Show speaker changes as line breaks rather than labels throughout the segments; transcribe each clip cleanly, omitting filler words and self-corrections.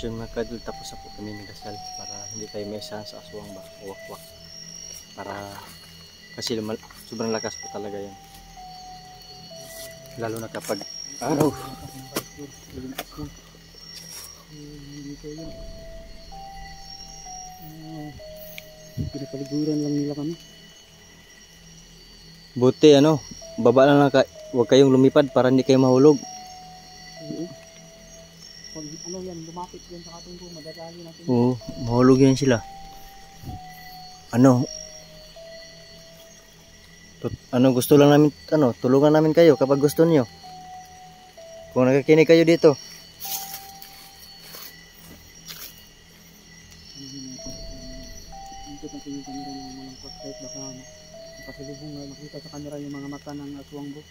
yun mga kadol, tapos na po kami nagdasal para hindi tayo may isahan sa aswang ba, wakwak. Para kasi sobrang lakas po talaga yan. Lalo na kapag araw.
Pinapaliguran lang nila kami.
Buti baba lang huwag kayong lumipad para hindi kayo mahulog.
Oo. Pag yan, lumapit yan sa ating po, madadali natin.
Oo, mahulog yan sila. Gusto lang namin, tulungan namin kayo kapag gusto niyo. Kung nakakinig kayo dito.
Ikot natin yung camera ng walang flashlight, baka makasalubong na makita sa camera yung mga mata ng aswang bro.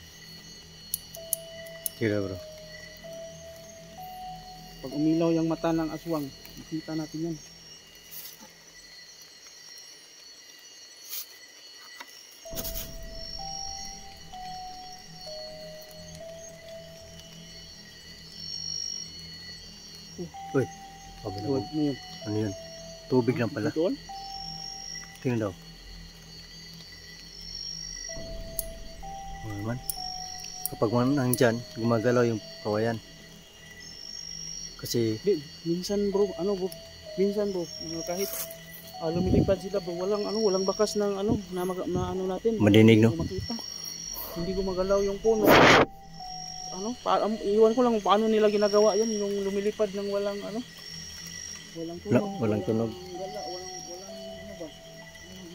Kira bro.
Pag umilaw yung mata ng aswang, makita natin yan.
Uy,
Ano yun?
Ano yun? Tubig lang pala.
Doon?
Tingnan daw. Ano naman? Kapag nandyan, gumagalaw yung kawayan. Kasi
Minsan bro, minsan bro, kahit lumilipad sila bro, walang bakas ng na natin.
Madinig, no?
Makita. Hindi gumagalaw yung puno. Iwan ko lang paano nila ginagawa yan, yung lumilipad ng walang tunog.
Walang tunog.
Walang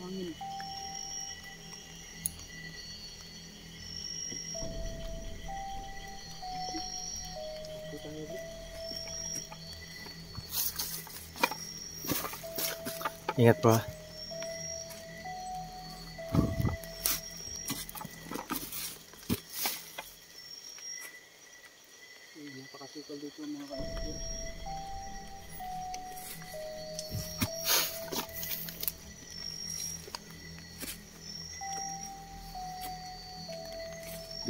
hangin.
Ingat bro.
Napakasukal dito mga ka-explore.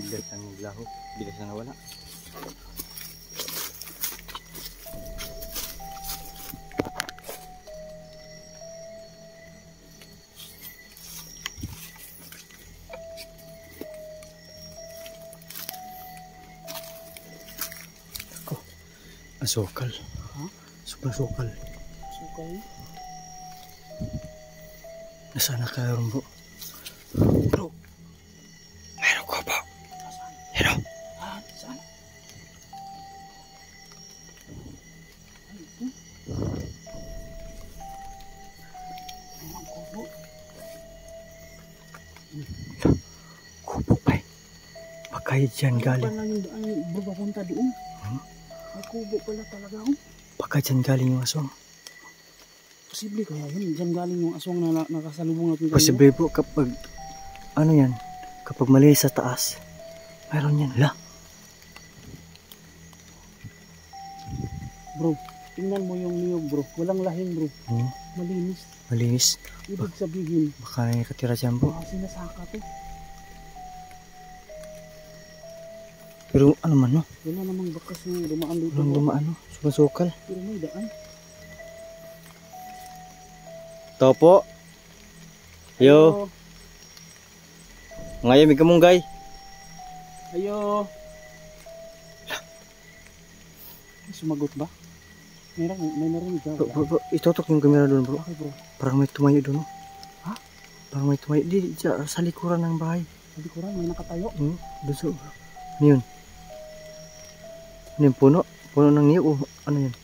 Biglas ang naglaho. Biglas na nawala. Asukal.
Ha?
Sobrang sukal.
Sukal?
Nasaan na kayo bro? Bro. Meron ko ba?
Saan?
Meron.
Saan? May kubo.
Kubo pa eh. Baka dyan galing.
Ano ba lang yung bro papunta doon? May kubo pala talaga.
Baka dyan galing yung aswang.
Posible kaya yun. Diyan galing yung aswang na nakasalubong natin.
Posible po kapag yan, kapag mali sa taas, mayroon yan.
Bro, tingnan mo yung niyog bro. Walang lahing bro. Malinis.
Malinis.
Ibig sabihin,
Baka na nakatira dyan bro.
sinasaka to.
Pero ano man no?
Wala namang bakas na dumaan dito.
Walang dumaan no? Sumasukal.
Pero may daan.
Topo. Yo. Ngayon may kamunggay.
Ayo. Sumagot ba? May narinig ka.
Bro, itutok yung camera doon bro.
Okay bro.
Parang may tumayo doon no?
Ha?
Parang may tumayo. Di, sa likuran ng bahay.
Sa likuran may nakatayo.
Doon sa... Ano yun? Ano yung puno? Puno ng niyog o ano yun?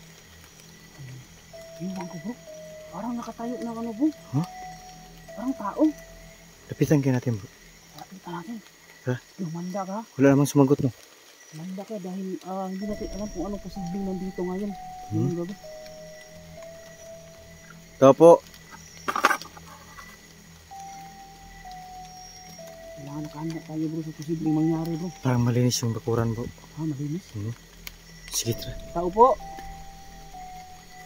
Iwan ko bro. Parang nakatayo na bro.
Huh?
Parang tao.
Lapitan kayo natin bro.
Lapitan natin.
Ha?
Lumanda ka.
Wala namang sumagot no?
Lumanda ka dahil hindi natin alam kung anong posibleng nandito ngayon. Yung gabi.
Topo.
Kailangan nakahanda tayo bro sa posibleng mangyari bro.
Parang malinis yung bakuran bro.
Malinis?
Sige tara.
Tao po.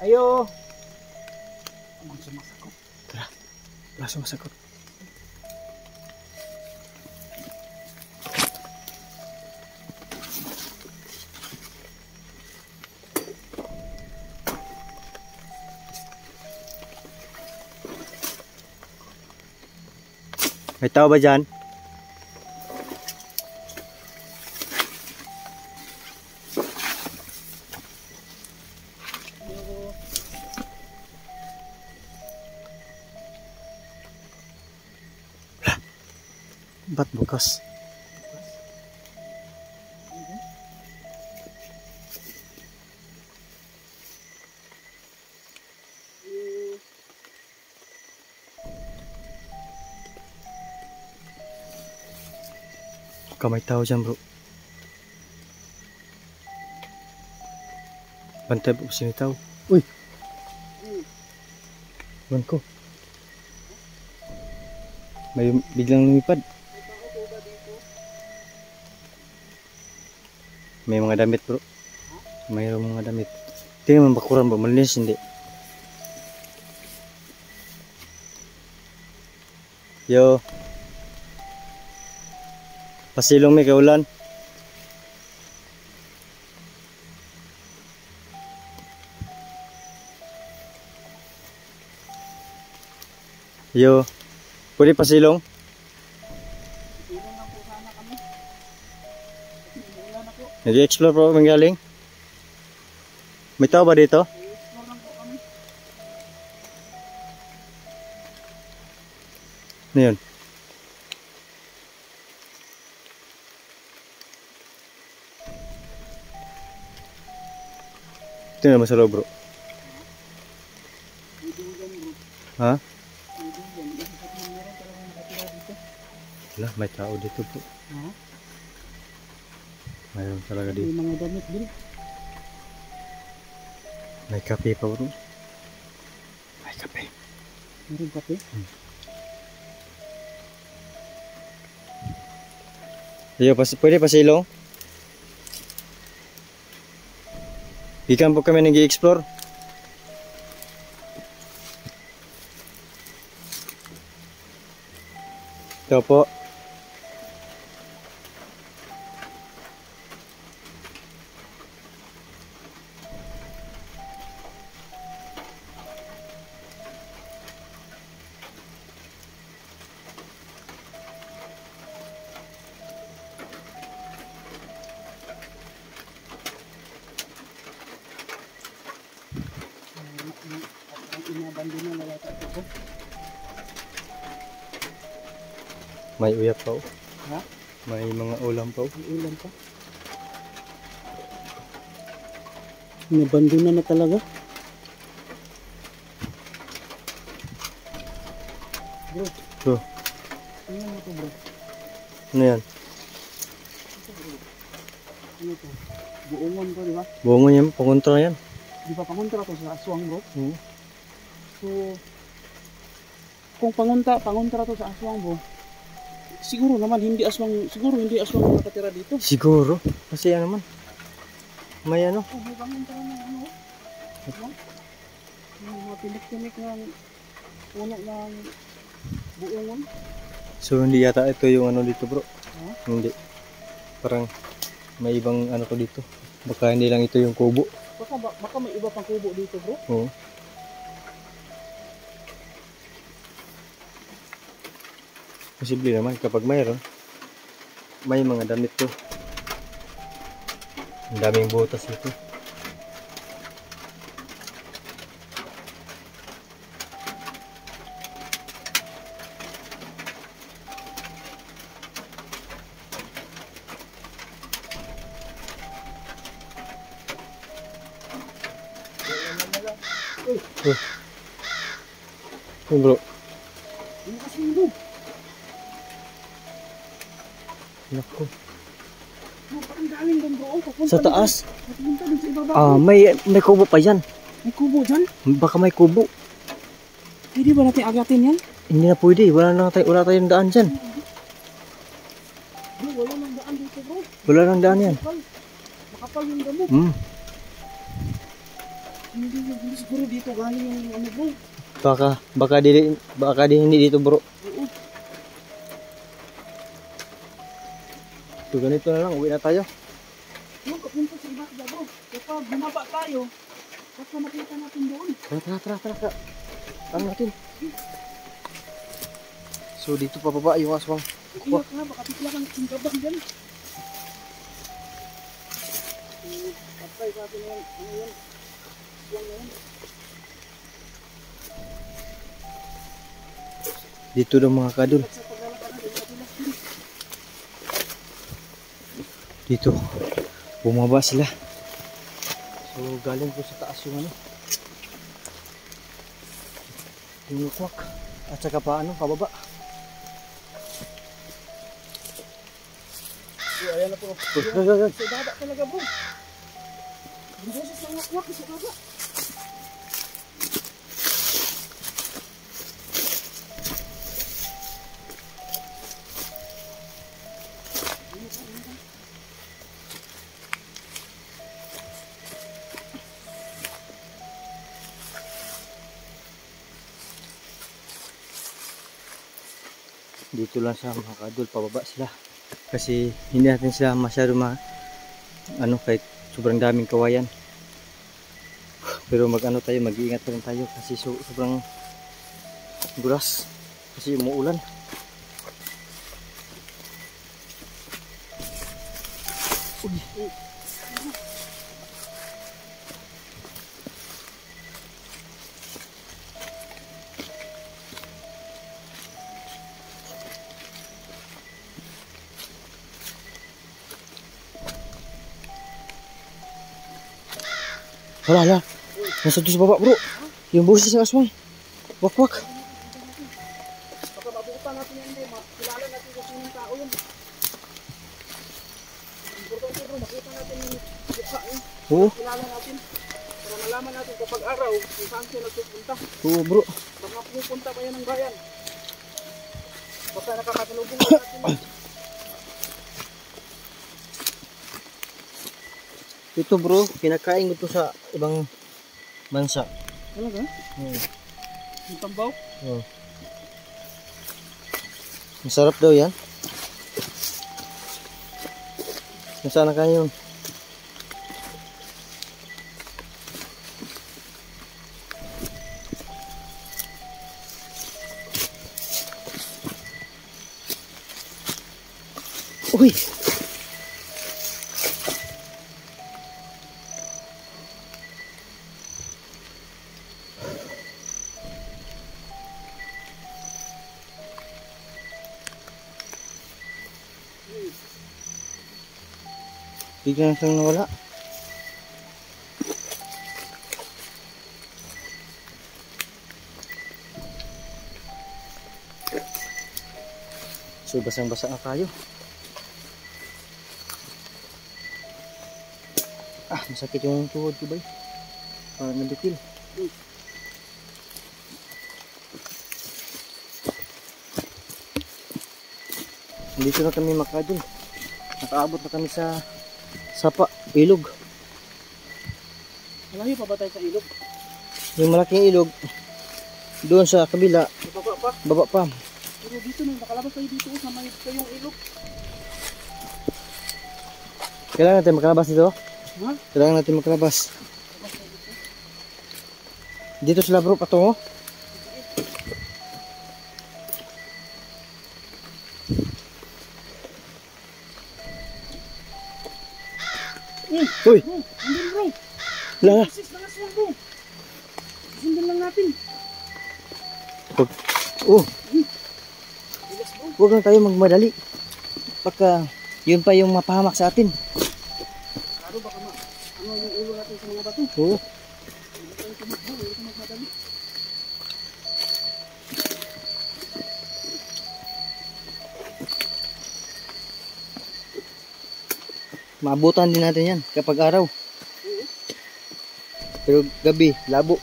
Ayo. Ang sumasagot.
Tara. Wala sumasagot. May tao ba dyan? Ba't bukas? Baka may tao dyan, bro. Bantay po kasi may tao. Uy! Ewan ko. May biglang lumipad. May mga damit, bro. Mayroong mga damit. Tingnan mo bakuran, bro. Malinis, hindi. Yo. Pasilong may kaulan. Yo. Pwede pasilong?
Tulong lang po sana kami. Umuulan na po.
Nag-i-explore po kami galing. May tao ba dito?
I-explore lang po kami.
Ano yun? Tingnan mo sa loob, bro.
May dugan, bro.
Ha?
May dugan. Meron talagang nakatira dito.
Wala, may tao dito, bro.
Ha?
Mayroon talaga
May
dito.
mga damit, bro.
May kape pa, bro. May kape.
Meron kape.
Yo, pwede pasilong? Ikan po kami nag-i-explore. Ito po.
Ang inabandona na yata ito, bro.
May uyap pa, oh.
Ha?
May mga ulam pa, oh.
Ang ulan pa. Inabandona na talaga. Bro.
Bro,
Tingnan mo to, bro.
ano yan?
Ito, bro. Ano to? Buongon to, di ba?
Buongon yan, pangontra yan.
Di ba pangunta to sa aswang, bro?
Oo.
So, kung pangunta to sa aswang, bro, siguro hindi aswang ang nakatira dito.
Siguro. Kasi ano man. May ano.
Oh, may pangunta ng ano, aswang. Yung mga tinik-tinik ng puno ng buongon.
So hindi yata ito yung ano dito, bro.
Ha?
Hindi. Parang may ibang ano ko dito. Baka hindi lang ito yung kubo.
Baka may iba pang kubo dito, bro.
Oo. Posible naman kapag mayroon. May mga damit to. Ang daming butas ito. Hey bro,
Ano kasi yun, bro?
naku.
Bro, parang galing doon, bro. Papunta
Sa taas?
Papunta doon sa ibaba.
Ah, may kubo pa yan.
May kubo dyan.
Baka may kubo.
Pwede ba natin agatin yan?
Hindi na pwede. Wala tayong daan dyan.
Bro, wala nang daan dito, bro.
Wala nang daan yan.
Makapal yung damo. Hindi siguro dito galing yung ano, bro.
Baka di hindi dito, bro.
Oo.
So ganito na lang, uwi na tayo.
Yung papunta sa iba, bro. Kapag bumaba tayo, baka makita natin doon.
Tara. Ano natin? So So dito pababa yung aswang.
Iyak nga, baka bigla kang singgabang dyan. Patay sa atin yan. Ano yan? Aswang na yan.
Dito daw mga kadol.
At sa paglalakaran, dito natin.
Dito. Bumaba sila. So galing po sa taas yung ano. Yung lukwak. At saka pa ano, pababa.
So, ayan na po.
Gag.
Sa baba talaga bro. Ang boses ng wakwak sa baba.
Dito lang sa mga kadol, pababa sila. Kasi hindi natin sila masyado ano, kahit sobrang daming kawayan. Pero mag-ano tayo, mag-iingat pa rin tayo kasi sobrang dulas. Kasi umuulan. Uy. Hala. Nasa doon sa baba bro. Yung boses ng aswang. Wak.
Baka mabukutan natin yan bro. Kilala natin kung sinong tao yun. Importante bro, makita natin yung mukha yun.
Oo.
Kilala natin. Para malaman natin kapag araw kung saan siya nagpupunta.
Oo bro.
Baka pupunta pa yan ng bayan. Baka nakakasalubong natin.
Ito bro, kinakain ko to sa ibang bansa.
Talaga? Yung tambaw?
Oo. Masarap daw yan. Nasaan na kayo yun? Uy! Bigla na siyang nawala. So basang-basa na tayo. Masakit yung tuhod ko ba? Parang nabikil. Dito na kami makadun. Nakaabot na kami sa Sapa, ilog.
Malayo pa ba tayo sa ilog?
Yung malaking ilog, doon sa kabila,
Baba pa?
baba pa.
Pero dito nung nakalabas tayo dito sa may yung ilog.
Kailangan natin makalabas dito?
Ha?
Kailangan natin makalabas. Dito sila bro, patungo. Uy!
Bro, andun bro.
Lala.
Sis na aswang bro. Sundan lang natin.
Oh,
Bilas bro.
huwag lang tayo magmadali. Baka yun pa yung mapahamak sa atin.
Lalo baka ano yung ulo natin sa mga bato.
Oo.
Hindi tayo tumakbo, hindi tayo magmadali.
Maabutan din natin yan kapag araw.
Oo.
Pero gabi, labo.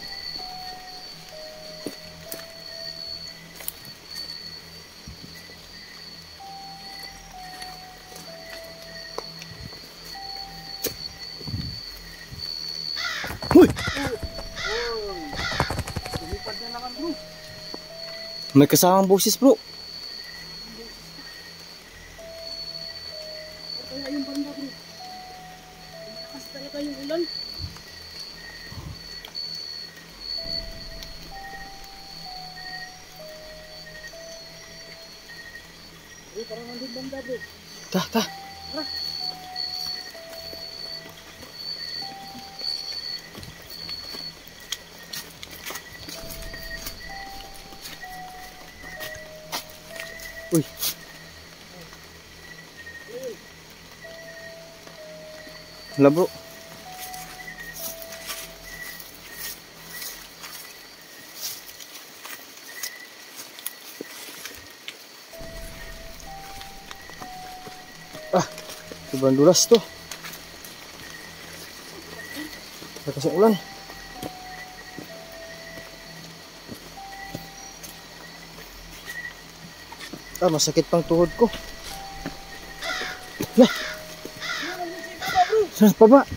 Uy!
Lumipad na naman bro.
May kasamang boses bro.
Kaya yung banda bro. Malakas talaga yung ulan. parang nandun banda bro.
Ta. Uy. Hala bro. Sobrang dulas to. Lakas ang ulan. Masakit pang tuhod ko. Lah. Sa baba.